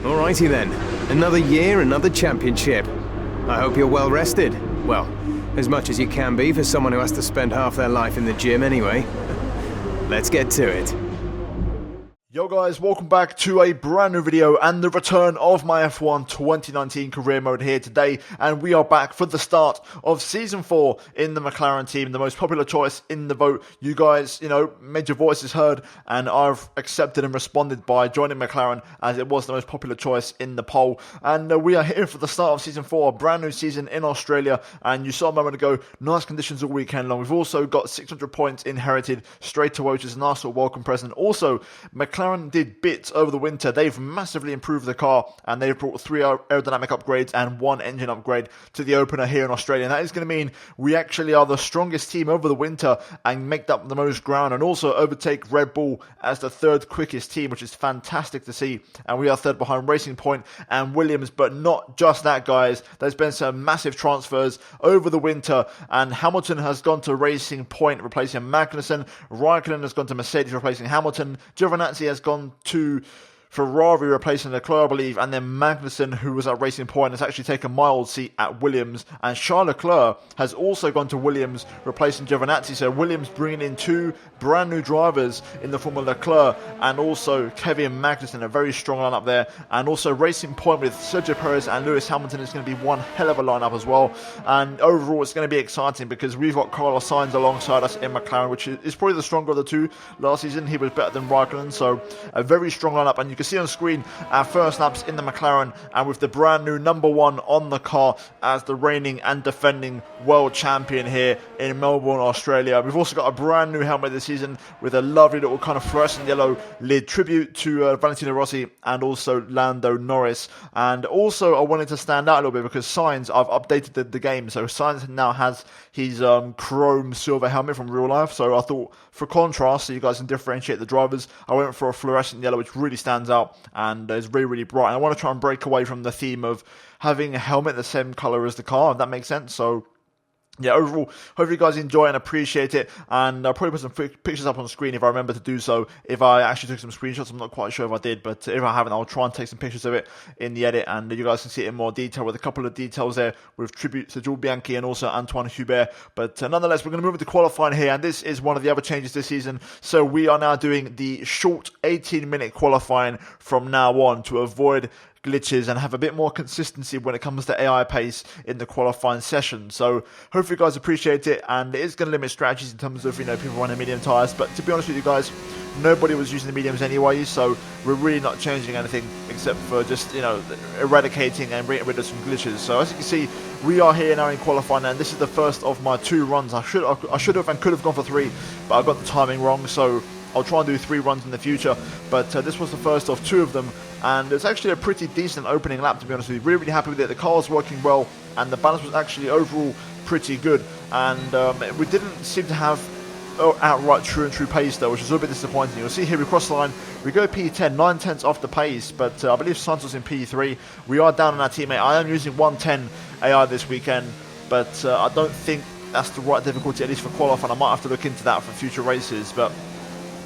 Alrighty then, another year, another championship. I hope you're well rested. Well, as much as you can be for someone who has to spend half their life in the gym anyway. Let's get to it. Yo guys, welcome back to a brand new video and the return of my F1 2019 career mode here today, and we are back for the start of season 4 in the McLaren team, the most popular choice in the vote. You guys, made your voices heard, and I've accepted and responded by joining McLaren as it was the most popular choice in the poll. And we are here for the start of season 4, a brand new season in Australia, and you saw a moment ago, nice conditions all weekend long. We've also got 600 points inherited straight away, which is a nice little welcome present. Also, McLaren did bits over the winter. They've massively improved the car, and they've brought 3 aerodynamic upgrades and 1 engine upgrade to the opener here in Australia. And that is going to mean we actually are the strongest team over the winter and make up the most ground, and also overtake Red Bull as the 3rd quickest team, which is fantastic to see. And we are 3rd behind Racing Point and Williams. But not just that, guys. There's been some massive transfers over the winter, and Hamilton has gone to Racing Point replacing Magnussen. Raikkonen has gone to Mercedes replacing Hamilton. Giovinazzi has gone to Ferrari replacing Leclerc, I believe, and then Magnussen, who was at Racing Point, has actually taken my old seat at Williams, and Charles Leclerc has also gone to Williams replacing Giovinazzi. So Williams bringing in 2 brand new drivers in the form of Leclerc and also Kevin Magnussen, a very strong lineup there. And also Racing Point with Sergio Perez and Lewis Hamilton is going to be one hell of a lineup as well. And overall it's going to be exciting because we've got Carlos Sainz alongside us in McLaren, which is probably the stronger of the 2. Last season he was better than Raikkonen, so a very strong lineup. And you can see on screen our first laps in the McLaren, and with the brand new number 1 on the car as the reigning and defending world champion here in Melbourne, Australia. We've also got a brand new helmet this season with a lovely little kind of fluorescent yellow lid, tribute to Valentino Rossi and also Lando Norris. And also I wanted to stand out a little bit because Sainz, I've updated the game, so Sainz now has his chrome silver helmet from real life. So I thought, for contrast, so you guys can differentiate the drivers, I went for a fluorescent yellow, which really stands out and is really, really bright. And I want to try and break away from the theme of having a helmet the same color as the car, if that makes sense. So yeah, overall, hope you guys enjoy and appreciate it, and I'll probably put some pictures up on the screen if I remember to do so. If I actually took some screenshots, I'm not quite sure if I did, but if I haven't, I'll try and take some pictures of it in the edit, and you guys can see it in more detail with a couple of details there with tribute to Jules Bianchi and also Antoine Hubert. But nonetheless, we're going to move into qualifying here, and this is one of the other changes this season. So we are now doing the short 18-minute qualifying from now on to avoid glitches and have a bit more consistency when it comes to AI pace in the qualifying session. So hopefully you guys appreciate it, and it is going to limit strategies in terms of people running medium tyres. But to be honest with you guys, nobody was using the mediums anyway, so we're really not changing anything except for just eradicating and getting rid of some glitches. So as you can see, we are here now in qualifying, and this is the first of my 2 runs. I should have and could have gone for 3, but I got the timing wrong, so I'll try and do 3 runs in the future. But this was the first of 2 of them, and it's actually a pretty decent opening lap, to be honest with you. Really, really happy with it. The car was working well, and the balance was actually overall pretty good. And we didn't seem to have outright true pace though, which is a little bit disappointing. You'll see here we cross the line, we go P10, 9/10 off the pace, but I believe Sainz was in P3. We are down on our teammate. I am using 110 AI this weekend, but I don't think that's the right difficulty, at least for qualifying. I might have to look into that for future races. But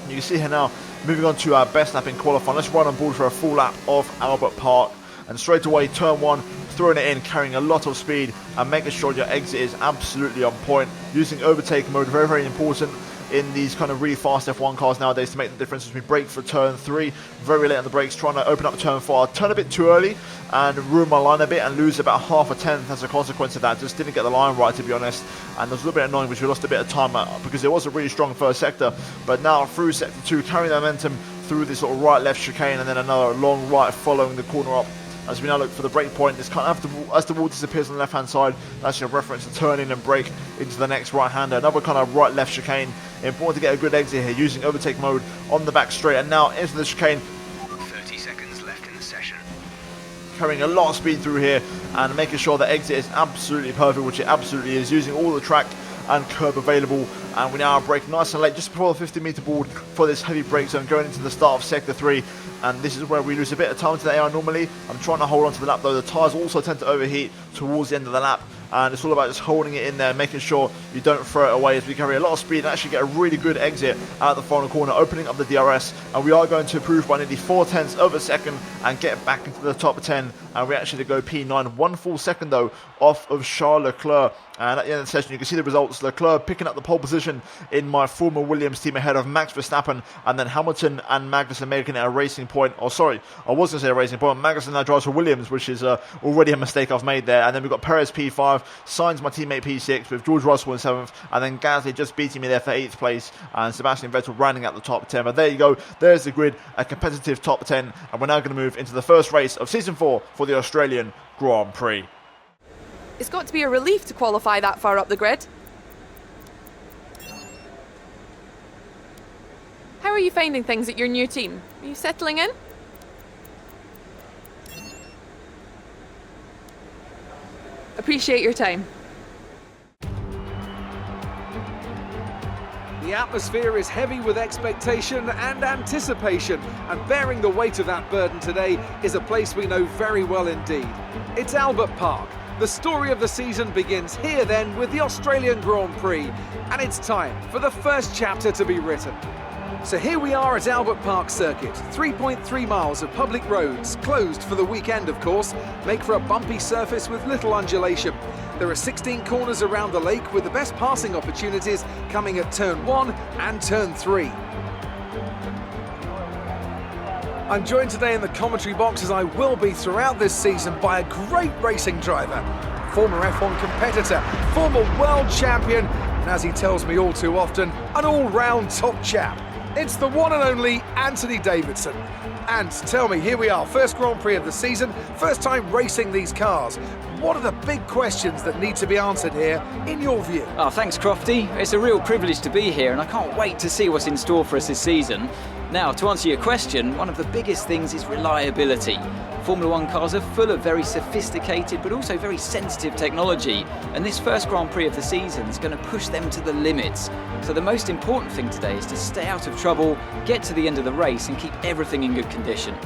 you can see here now, moving on to our best lap in qualifying. Let's run on board for a full lap of Albert Park. And straight away, turn 1, throwing it in, carrying a lot of speed and making sure your exit is absolutely on point. Using overtake mode, very, very important in these kind of really fast F1 cars nowadays to make the difference as we brake for turn 3. Very late on the brakes, trying to open up turn 4. I turn a bit too early and ruin my line a bit and lose about half a tenth as a consequence of that. Just didn't get the line right, to be honest, and it was a little bit annoying because we lost a bit of time because it was a really strong first sector. But now through sector 2, carrying the momentum through this sort of right-left chicane, and then another long right following the corner up. As we now look for the brake point, it's kind of as the wall disappears on the left-hand side, that's your reference to turn in and brake into the next right-hander. Another kind of right-left chicane. Important to get a good exit here using overtake mode on the back straight, and now into the chicane. 30 seconds left in the session. Carrying a lot of speed through here and making sure the exit is absolutely perfect, which it absolutely is, using all the track and curb available. And we now brake nice and late just before the 50-meter board for this heavy brake zone going into the start of sector 3. And this is where we lose a bit of time to the AI normally. I'm trying to hold on to the lap though. The tyres also tend to overheat towards the end of the lap. and it's all about just holding it in there, making sure you don't throw it away as we carry a lot of speed and actually get a really good exit out of the final corner, opening up the DRS, and we are going to improve by nearly 0.4 of a second and get back into the top 10, and we actually go P9, 1 full second though off of Charles Leclerc. And at the end of the session, you can see the results. Leclerc picking up the pole position in my former Williams team ahead of Max Verstappen, and then Hamilton and Magnussen making it a racing point. Oh, sorry, I was going to say a racing point. Magnussen now drives for Williams, which is already a mistake I've made there. And then we've got Perez P5, Sainz my teammate P6, with George Russell in 7th, and then Gasly just beating me there for 8th place, and Sebastian Vettel rounding out the top 10. But there you go, there's the grid, a competitive top 10, and we're now going to move into the first race of Season 4 for the Australian Grand Prix. It's got to be a relief to qualify that far up the grid. How are you finding things at your new team? Are you settling in? Appreciate your time. The atmosphere is heavy with expectation and anticipation, and bearing the weight of that burden today is a place we know very well indeed. It's Albert Park. The story of the season begins here then with the Australian Grand Prix, and it's time for the first chapter to be written. So here we are at Albert Park Circuit. 3.3 miles of public roads, closed for the weekend of course, make for a bumpy surface with little undulation. There are 16 corners around the lake, with the best passing opportunities coming at turn 1 and turn 3. I'm joined today in the commentary box, as I will be throughout this season, by a great racing driver, former F1 competitor, former world champion, and as he tells me all too often, an all-round top chap. It's the one and only Anthony Davidson. And tell me, here we are, first Grand Prix of the season, first time racing these cars. What are the big questions that need to be answered here, in your view? Oh, thanks, Crofty. It's a real privilege to be here, and I can't wait to see what's in store for us this season. Now, to answer your question, one of the biggest things is reliability. Formula One cars are full of very sophisticated but also very sensitive technology, and this first Grand Prix of the season is going to push them to the limits. So the most important thing today is to stay out of trouble, get to the end of the race and keep everything in good condition.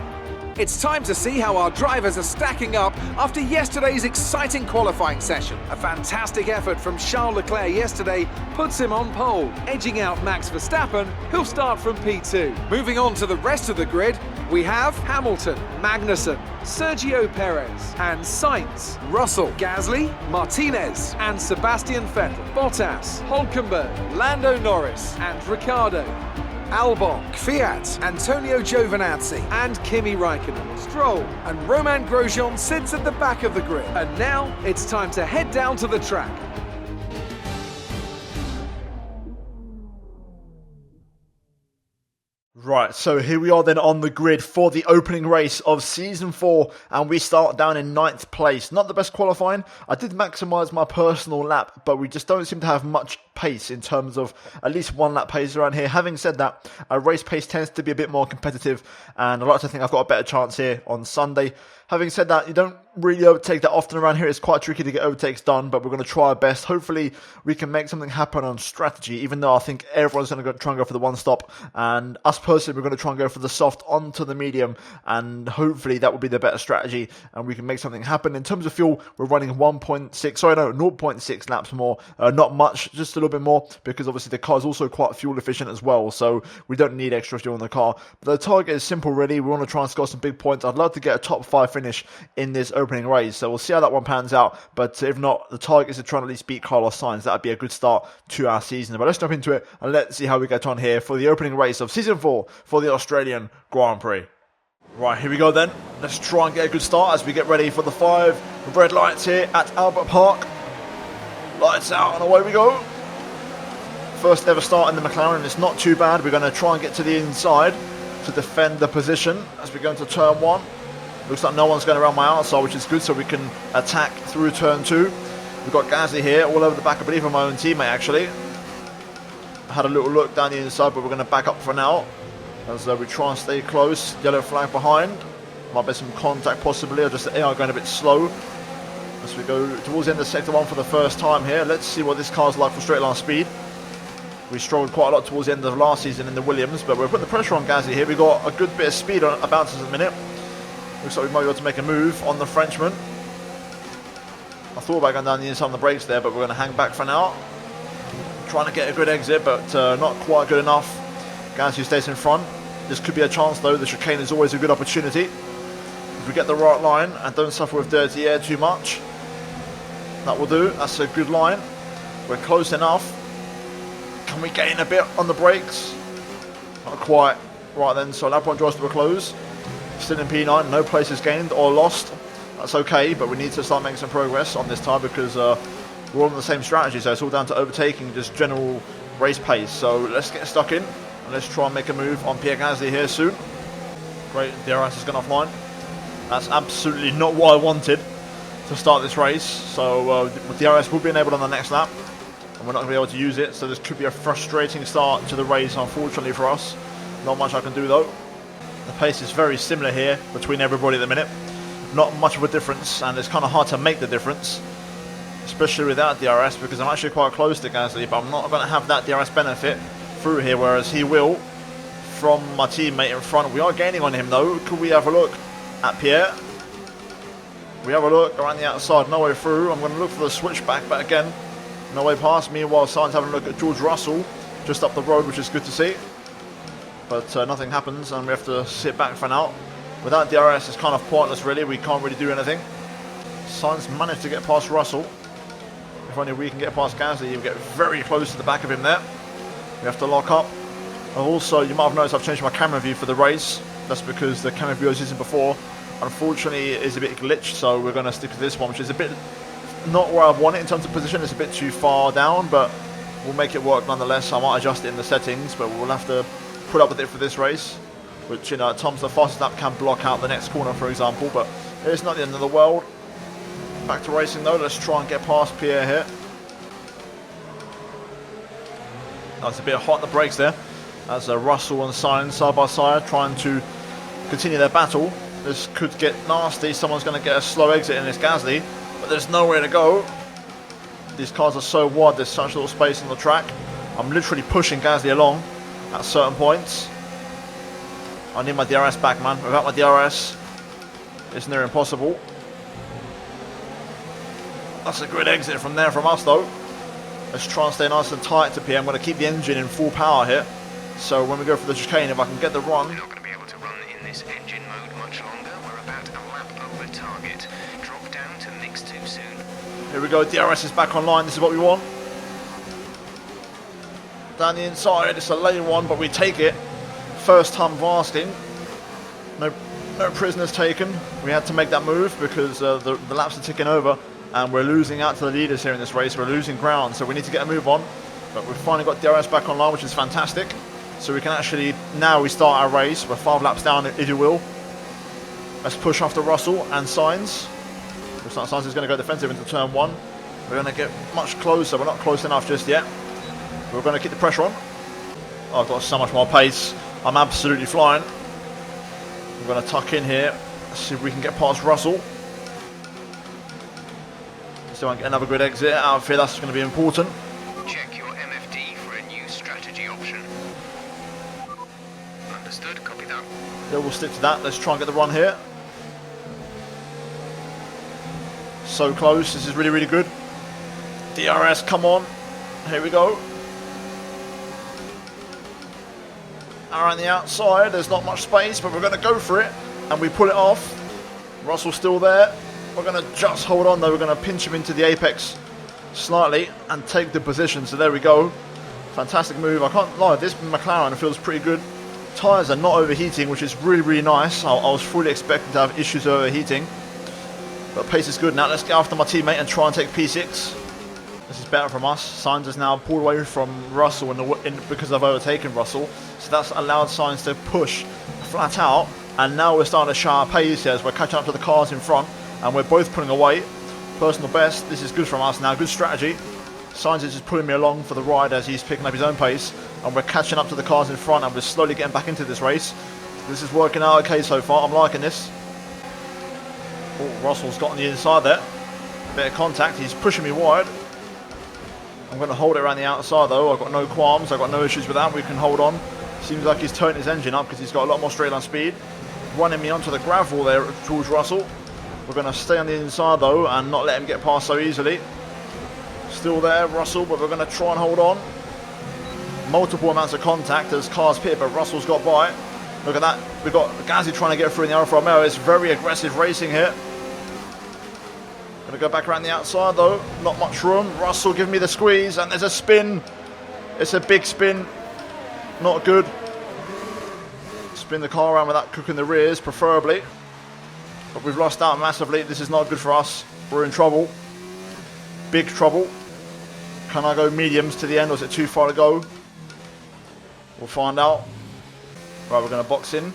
It's time to see how our drivers are stacking up after yesterday's exciting qualifying session. A fantastic effort from Charles Leclerc yesterday puts him on pole, edging out Max Verstappen, who'll start from P2. Moving on to the rest of the grid, we have Hamilton, Magnussen, Sergio Perez and Sainz, Russell, Gasly, Martinez and Sebastian Vettel, Bottas, Hülkenberg, Lando Norris and Ricciardo, Albon, Fiat, Antonio Giovinazzi and Kimi Raikkonen. Stroll and Romain Grosjean sits at the back of the grid. And now it's time to head down to the track. Right, so here we are then on the grid for the opening race of Season 4, and we start down in 9th place. Not the best qualifying. I did maximise my personal lap, but we just don't seem to have much pace in terms of at least one lap pace around here. Having said that, race pace tends to be a bit more competitive, and I like to think I've got a better chance here on Sunday. Having said that, you don't really overtake that often around here. It's quite tricky to get overtakes done, but we're going to try our best. Hopefully, we can make something happen on strategy, even though I think everyone's going to try and go for the one stop. And us personally, we're going to try and go for the soft onto the medium, and hopefully that will be the better strategy, and we can make something happen. In terms of fuel, we're running 0.6 laps more. Not much, just a little bit more, because obviously the car is also quite fuel efficient as well, so we don't need extra fuel in the car. But the target is simple, really. We want to try and score some big points. I'd love to get a top 5 finish in this opening race, so we'll see how that one pans out. But if not, the target is to try and at least beat Carlos Sainz. That'd be a good start to our season. But let's jump into it and let's see how we get on here for the opening race of Season 4 for the Australian Grand Prix. Right, here we go then. Let's try and get a good start as we get ready for the 5 red lights here at Albert Park. Lights out and away we go. First ever start in the McLaren. It's not too bad. We're going to try and get to the inside to defend the position as we go into turn 1. Looks like no one's going around my outside, which is good, so we can attack through turn 2. We've got Gasly here, all over the back, I believe, of my own teammate, actually. I had a little look down the inside, but we're going to back up for now as we try and stay close. Yellow flag behind. Might be some contact, possibly, or just the AI going a bit slow as we go towards the end of Sector 1 for the first time here. Let's see what this car's like for straight line speed. We struggled quite a lot towards the end of last season in the Williams, but we're putting the pressure on Gasly here. We've got a good bit of speed about us at the minute. Looks like we might be able to make a move on the Frenchman. I thought about going down the inside on the brakes there, but we're going to hang back for now. Trying to get a good exit, but not quite good enough. Gasly stays in front. This could be a chance though. The chicane is always a good opportunity. If we get the right line and don't suffer with dirty air too much, that will do. That's a good line. We're close enough. Can we gain a bit on the brakes? Not quite. Right then, so lap 1 draws to a close. Still in P9, no places gained or lost. That's okay, but we need to start making some progress on this time because we're all on the same strategy, so it's all down to overtaking just general race pace. So let's get stuck in and let's try and make a move on Pierre Gasly here soon. Great, DRS has gone offline. That's absolutely not what I wanted to start this race. So DRS will be enabled on the next lap and we're not going to be able to use it, so this could be a frustrating start to the race, unfortunately for us. Not much I can do though. The pace is very similar here between everybody at the minute. Not much of a difference, and it's kind of hard to make the difference, especially without DRS, because I'm actually quite close to Gasly, but I'm not going to have that DRS benefit through here, whereas he will from my teammate in front. We are gaining on him though. Could we have a look at Pierre? We have a look around the outside, no way through. I'm going to look for the switchback, but again, no way past. Meanwhile, Sainz having a look at George Russell just up the road, which is good to see. But nothing happens and we have to sit back for now. Without DRS it's kind of pointless really, we can't really do anything. Sainz managed to get past Russell. If only we can get past Gasly, you'll get very close to the back of him there. We have to lock up. And also, you might have noticed I've changed my camera view for the race. That's because the camera view I was using before, unfortunately, is a bit glitched, so we're going to stick to this one, which is a bit not where I want it in terms of position. It's a bit too far down, but we'll make it work nonetheless. I might adjust it in the settings, but we'll have to put up with it for this race, which, you know, at times the fastest lap can block out the next corner, for example, but it's not the end of the world. Back to racing though, let's try and get past Pierre here. That's a bit hot on the brakes there, as Russell and Sainz side by side trying to continue their battle. This could get nasty, someone's going to get a slow exit in this Gasly, but there's nowhere to go. These cars are so wide, there's such little space on the track. I'm literally pushing Gasly along at certain points. I need my DRS back, man. Without my DRS, it's near impossible. That's a good exit from there from us though. Let's try and stay nice and tight to Pierre. I'm going to keep the engine in full power here, so when we go for the chicane, if I can get the run. We're not going to be able to run in this engine mode much longer. We're about a lap over target. Drop down to mix too soon. Here we go, DRS is back online. This is what we want. Down the inside, it's a lane one, but we take it. First time of asking. No prisoners taken. We had to make that move because the laps are ticking over and we're losing out to the leaders here in this race. We're losing ground, so we need to get a move on. But we've finally got DRS back online, which is fantastic. So we can actually, now we start our race. We're 5 laps down, if you will. Let's push after Russell and Sainz. Looks like Sainz is going to go defensive into turn 1. We're going to get much closer. We're not close enough just yet. We're going to keep the pressure on. Oh, I've got so much more pace. I'm absolutely flying. We're going to tuck in here. See if we can get past Russell. So I can get another good exit out of here. That's going to be important. Check your MFD for a new strategy option. Understood, copy that. Yeah, we'll stick to that. Let's try and get the run here. So close. This is really, really good. DRS, come on. Here we go. Around the outside, there's not much space, but we're going to go for it. And we pull it off. Russell's still there. We're going to just hold on though. We're going to pinch him into the apex slightly and take the position. So there we go. Fantastic move. I can't lie, this McLaren feels pretty good. Tyres are not overheating, which is really, really nice. I was fully expecting to have issues overheating. But pace is good now. Let's get after my teammate and try and take P6. This is better from us. Sainz has now pulled away from Russell because I've overtaken Russell. So that's allowed Sainz to push flat out. And now we're starting to show our pace here as we're catching up to the cars in front. And we're both pulling away. Personal best. This is good from us now. Good strategy. Sainz is just pulling me along for the ride as he's picking up his own pace. And we're catching up to the cars in front and we're slowly getting back into this race. This is working out okay so far. I'm liking this. Oh, Russell's got on the inside there. Bit of contact. He's pushing me wide. I'm going to hold it around the outside though. I've got no qualms. I've got no issues with that. We can hold on. Seems like he's turning his engine up because he's got a lot more straight line speed. Running me onto the gravel there, George Russell. We're going to stay on the inside though and not let him get past so easily. Still there, Russell, but we're going to try and hold on. Multiple amounts of contact as cars pit, but Russell's got by. Look at that. We've got Gazzy trying to get through in the Alfa Romeo. It's very aggressive racing here. Going to go back around the outside though. Not much room. Russell giving me the squeeze, and there's a spin. It's a big spin. Not good. Spin the car around without cooking the rears, preferably. But we've lost out massively. This is not good for us. We're in trouble. Big trouble. Can I go mediums to the end, or is it too far to go? We'll find out. Right, we're going to box in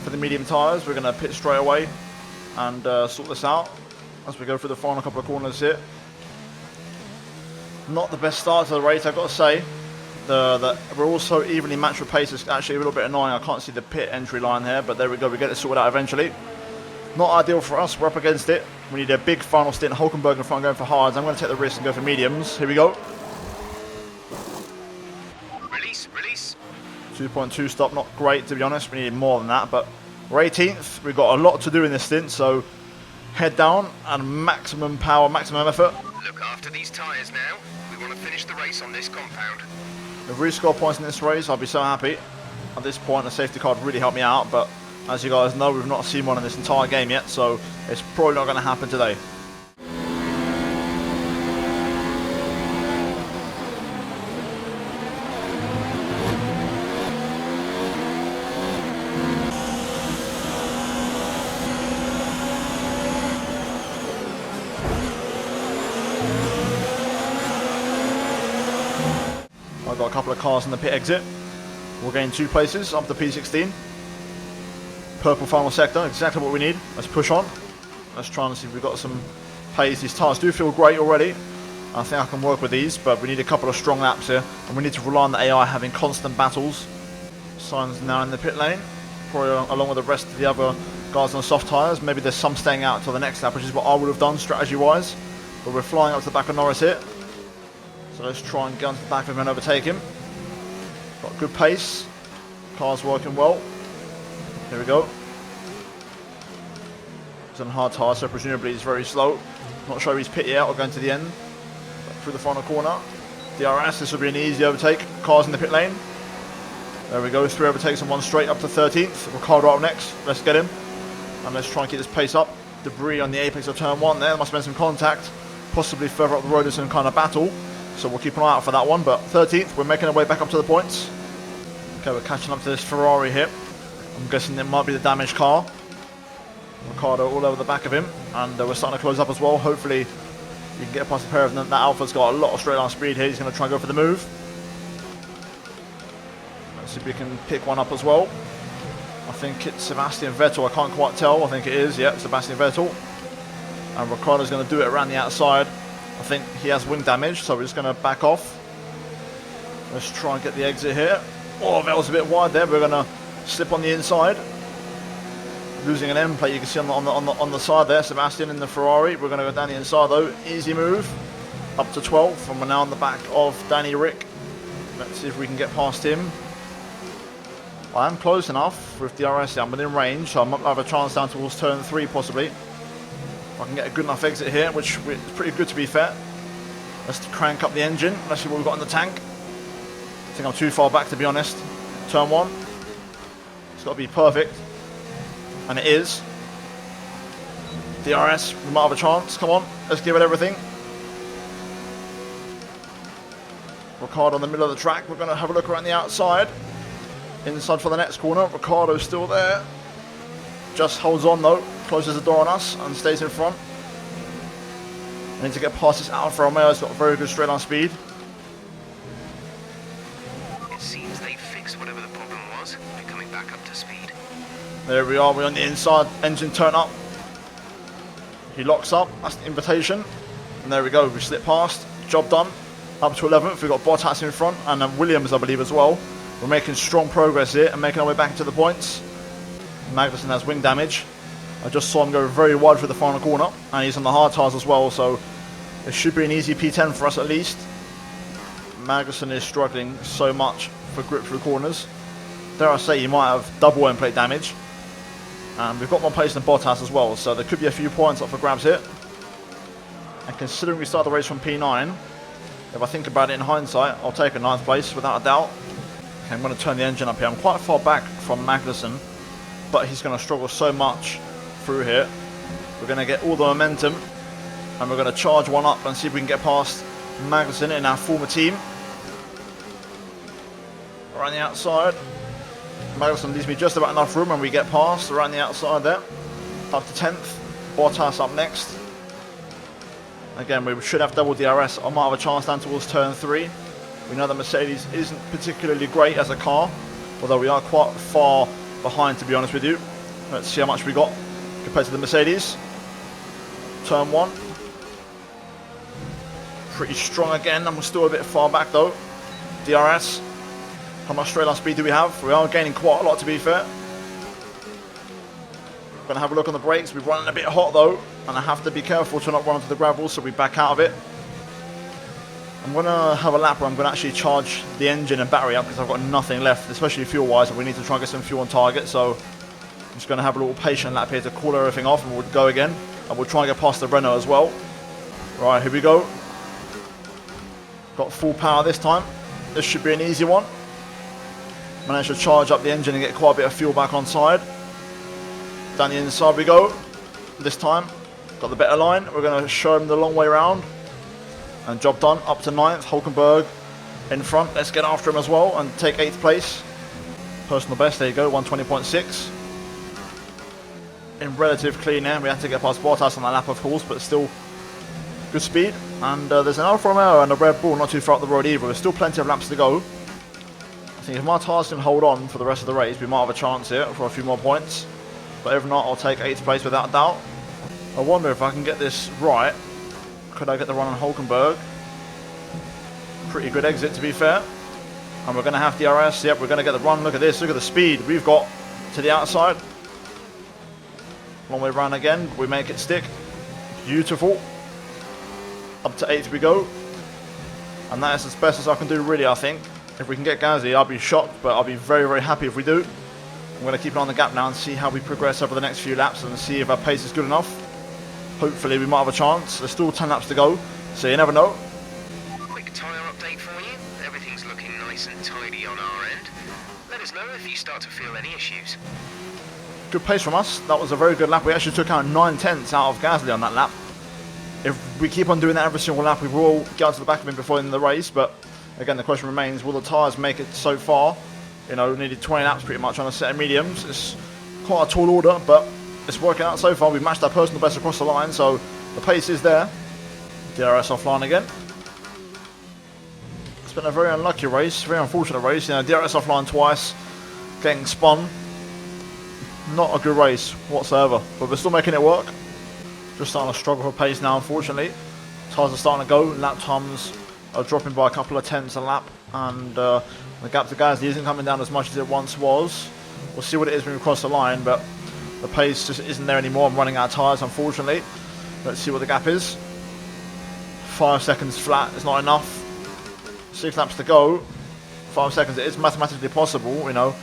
for the medium tyres. We're going to pit straight away and sort this out as we go through the final couple of corners here. Not the best start to the race, I've got to say. We're also evenly matched for pace. It's actually a little bit annoying. I can't see the pit entry line here, but there we go. We get it sorted out eventually. Not ideal for us. We're up against it. We need a big final stint. Hulkenberg in front going for hards. I'm going to take the risk and go for mediums. Here we go. Release. 2.2 stop, not great to be honest. We needed more than that, but we're 18th. We've got a lot to do in this stint, so head down and maximum power, maximum effort. Look after these tyres now. We want to finish the race on this compound. If we score points in this race, I'll be so happy. At this point, the safety car really helped me out, but as you guys know, we've not seen one in this entire game yet, so it's probably not going to happen today. I've got a couple of cars in the pit exit. We'll gain 2 places up to P16. Purple final sector, exactly what we need. Let's push on. Let's try and see if we've got some pace. These tyres do feel great already. I think I can work with these, but we need a couple of strong laps here. And we need to rely on the AI having constant battles. Sainz now in the pit lane, probably along with the rest of the other guys on the soft tyres. Maybe there's some staying out until the next lap, which is what I would have done strategy-wise. But we're flying up to the back of Norris here. So let's try and get onto the back of him and overtake him. Got good pace. Car's working well. Here we go. He's on hard tyre, so presumably he's very slow. Not sure if he's pit yet or going to the end. But through the final corner. DRS, this will be an easy overtake. Car's in the pit lane. There we go, 3 overtakes and 1 straight up to 13th. Ricardo up next. Let's get him. And let's try and keep this pace up. Debris on the apex of turn 1 there. Must have been some contact. Possibly further up the road in some kind of battle. So we'll keep an eye out for that one. But 13th, we're making our way back up to the points. Okay, we're catching up to this Ferrari here. I'm guessing it might be the damaged car. Ricardo all over the back of him. And we're starting to close up as well. Hopefully you can get past the pair of them. That Alpha's got a lot of straight line speed here. He's going to try and go for the move. Let's see if we can pick one up as well. I think it's Sebastian Vettel. I can't quite tell. I think it is. Yep, Sebastian Vettel. And Ricardo's going to do it around the outside. I think he has wing damage, so we're just going to back off. Let's try and get the exit here. Oh, Vettel's a bit wide there. We're going to slip on the inside. Losing an end plate, you can see on the side there. Sebastian in the Ferrari. We're going to go down the inside though. Easy move. Up to 12th, and we're now on the back of Danny Rick. Let's see if we can get past him. I am close enough with DRS. I'm within range, so I might have a chance down towards turn 3 possibly. If I can get a good enough exit here, which is pretty good to be fair. Let's crank up the engine. Let's see what we've got in the tank. I think I'm too far back to be honest. Turn 1. It's got to be perfect. And it is. DRS, we might have a chance. Come on, let's give it everything. Ricardo in the middle of the track. We're going to have a look around the outside. Inside for the next corner. Ricardo's still there. Just holds on though. Closes the door on us and stays in front. I need to get past this Alfa Romeo. It's got very good straight line speed. It seems they fixed whatever the problem was. We're coming back up to speed. There we are. We're on the inside. Engine turn up. He locks up. That's the invitation. And there we go. We slip past. Job done. Up to 11th. We've got Bottas in front and then Williams, I believe, as well. We're making strong progress here and making our way back into the points. Magnussen has wing damage. I just saw him go very wide through the final corner, and he's on the hard tyres as well, so it should be an easy P10 for us at least. Magnussen is struggling so much for grip through corners. Dare I say he might have double end plate damage. And we've got more pace than Bottas as well, so there could be a few points up for grabs here. And considering we start the race from P9, if I think about it in hindsight, I'll take a 9th place without a doubt. Okay, I'm going to turn the engine up here. I'm quite far back from Magnussen, but he's going to struggle so much through here. We're going to get all the momentum, and we're going to charge one up and see if we can get past Magnussen in our former team. Around the outside. Magnussen leaves me just about enough room, and we get past around the outside there. Up to 10th. Bottas up next. Again, we should have double DRS. I might have a chance down towards turn 3. We know that Mercedes isn't particularly great as a car, although we are quite far behind, to be honest with you. Let's see how much we got compared to the Mercedes. Turn 1. Pretty strong again, and we're still a bit far back though. DRS. How much straight line speed do we have? We are gaining quite a lot, to be fair. Going to have a look on the brakes. We're running a bit hot though, and I have to be careful to not run onto the gravel, so we back out of it. I'm going to have a lap where I'm going to actually charge the engine and battery up because I've got nothing left, especially fuel wise, and we need to try and get some fuel on target. So I'm just going to have a little patient lap here to cool everything off, and we'll go again, and we'll try and get past the Renault as well. Right, here we go. Got full power this time. This should be an easy one. Managed to charge up the engine and get quite a bit of fuel back on side. Down the inside we go. This time, got the better line. We're going to show him the long way round. And job done. Up to 9th. Hulkenberg in front. Let's get after him as well and take 8th place. Personal best, there you go, 120.6. In relative clean air. We had to get past Bottas on that lap, of course, but still good speed. And there's an Alfa Romeo and a Red Bull not too far up the road either. There's still plenty of laps to go. I think if my tyres can hold on for the rest of the race, we might have a chance here for a few more points. But if not, I'll take 8th place without a doubt. I wonder if I can get this right. Could I get the run on Hulkenberg? Pretty good exit, to be fair. And we're going to have DRS. Yep, we're going to get the run. Look at this. Look at the speed we've got to the outside. Long way round again. We make it stick. Beautiful. Up to 8th we go. And that is as best as I can do, really, I think. If we can get Gasly, I'll be shocked, but I'll be very, very happy if we do. I'm going to keep an eye on the gap now and see how we progress over the next few laps and see if our pace is good enough. Hopefully we might have a chance. There's still 10 laps to go, so you never know. Quick tyre update for you. Everything's looking nice and tidy on our end. Let us know if you start to feel any issues. Good pace from us. That was a very good lap. We actually took out 9/10 out of Gasly on that lap. If we keep on doing that every single lap, we will get onto the back of him before in the race, but again, the question remains, will the tyres make it so far? You know, needed 20 laps pretty much on a set of mediums. It's quite a tall order, but it's working out so far. We've matched our personal best across the line, so the pace is there. DRS offline again. It's been a very unlucky race, very unfortunate race. You know, DRS offline twice, getting spun. Not a good race whatsoever, but we're still making it work. Just starting to struggle for pace now, unfortunately. Tyres are starting to go, lap times are dropping by a couple of tenths a lap, and the gap to Gasly isn't coming down as much as it once was. We'll see what it is when we cross the line, but the pace just isn't there anymore. I'm running out of tyres, unfortunately. Let's see what the gap is. 5 seconds flat is not enough. 6 laps to go. 5 seconds, it is mathematically possible, you know,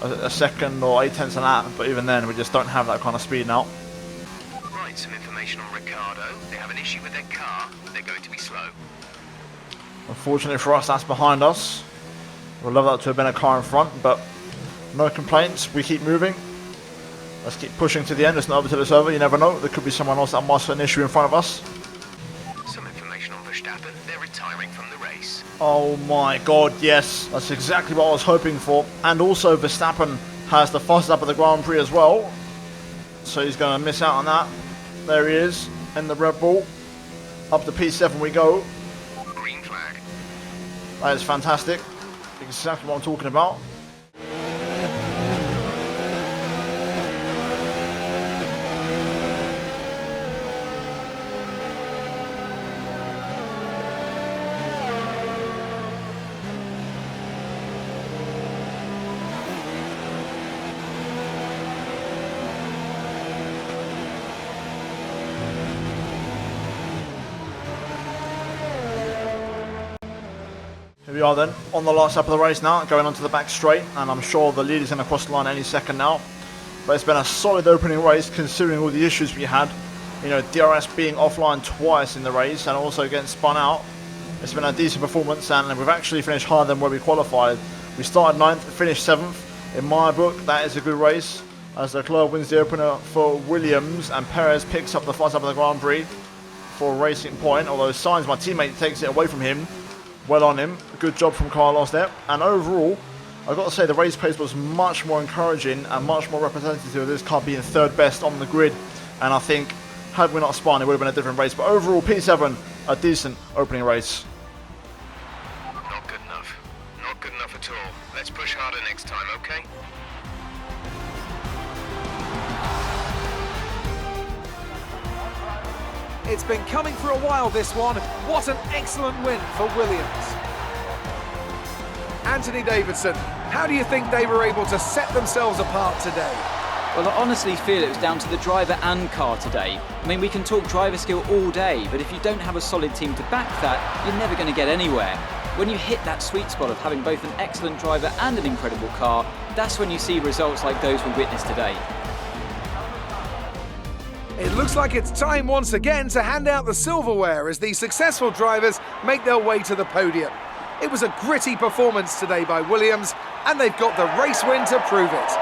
a second or 8 tenths a lap, but even then we just don't have that kind of speed now. Right, some information on Ricardo. They have an issue with their car. They're going to be slow. Unfortunately for us, that's behind us. We'd love that to have been a car in front, but no complaints. We keep moving. Let's keep pushing to the end. It's not over till it's over. You never know. There could be someone else that might have an issue in front of us. Some information on Verstappen. They're retiring from the race. Oh my god, yes. That's exactly what I was hoping for. And also Verstappen has the fastest lap of the Grand Prix as well. So he's going to miss out on that. There he is in the Red Bull. Up to P7 we go. Green flag. That is fantastic. Exactly what I'm talking about. Here we are then, on the last lap of the race now, going onto the back straight, and I'm sure the lead is going to cross the line any second now. but it's been a solid opening race considering all the issues we had. You know, DRS being offline twice in the race and also getting spun out. It's been a decent performance, and we've actually finished higher than where we qualified. We started 9th, finished 7th. In my book, that is a good race, as Leclerc wins the opener for Williams and Perez picks up the first lap of the Grand Prix for Racing Point, although Sainz, my teammate, takes it away from him. Well on him. Good job from Carlos there. And overall, I've got to say the race pace was much more encouraging and much more representative of this car being third best on the grid. And I think, had we not spun, it would have been a different race. But overall, P7, a decent opening race. Not good enough. Not good enough at all. Let's push harder next time, okay? It's been coming for a while, this one. What an excellent win for Williams. Anthony Davidson, how do you think they were able to set themselves apart today? Well, I honestly feel it was down to the driver and car today. I mean, we can talk driver skill all day, but if you don't have a solid team to back that, you're never going to get anywhere. When you hit that sweet spot of having both an excellent driver and an incredible car, that's when you see results like those we witnessed today. It looks like it's time once again to hand out the silverware as the successful drivers make their way to the podium. It was a gritty performance today by Williams, and they've got the race win to prove it.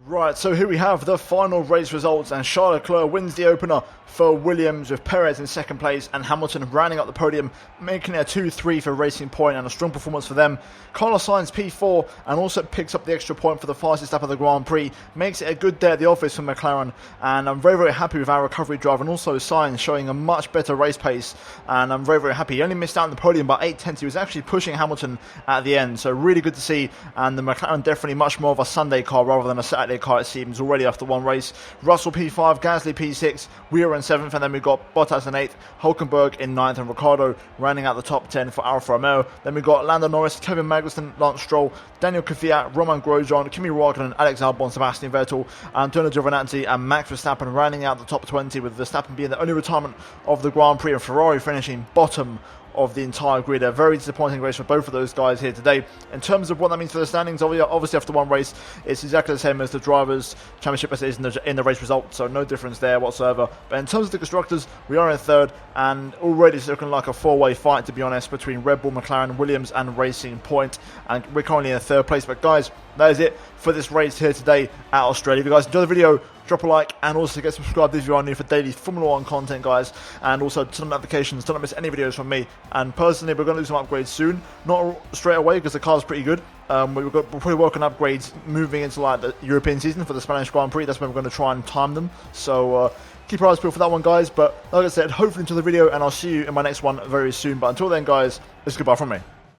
Right, so here we have the final race results, and Charles Leclerc wins the opener for Williams with Perez in second place and Hamilton rounding up the podium, making it a 2-3 for Racing Point and a strong performance for them. Carlos Sainz P4 and also picks up the extra point for the fastest lap of the Grand Prix, makes it a good day at the office for McLaren, and I'm very happy with our recovery drive, and also Sainz showing a much better race pace, and I'm very happy. He only missed out on the podium by 8 tenths. He was actually pushing Hamilton at the end, so really good to see, and the McLaren definitely much more of a Sunday car rather than a Saturday car, it seems, already after one race. Russell P5, Gasly P6, Weir in 7th, and then we've got Bottas in 8th, Hulkenberg in 9th, and Ricciardo rounding out the top 10 for Alfa Romeo. Then we've got Lando Norris, Kevin Magnussen, Lance Stroll, Daniel Kvyat, Roman Grosjean, Kimi Räikkönen, Alex Albon, Sebastian Vettel, Antonio Giovinazzi, and Max Verstappen rounding out the top 20, with Verstappen being the only retirement of the Grand Prix and Ferrari finishing bottom of the entire grid. A very disappointing race for both of those guys here today. In terms of what that means for the standings, obviously after one race, it's exactly the same as the Drivers' Championship as it is in the race result, so no difference there whatsoever. But in terms of the Constructors, we are in third, and already it's looking like a four-way fight, to be honest, between Red Bull, McLaren, Williams and Racing Point, and we're currently in third place. But guys, that is it for this race here today at Australia. If you guys enjoyed the video, drop a like, and also get subscribed if you are new for daily Formula 1 content, guys, and also turn on notifications, don't miss any videos from me. And personally, we're going to do some upgrades soon, not straight away because the car's pretty good. We're probably working on upgrades moving into like the European season for the Spanish Grand Prix. That's when we're going to try and time them, so keep your eyes peeled for that one, guys. But like I said, hopefully enjoy the video, and I'll see you in my next one very soon. But until then, guys, it's goodbye from me.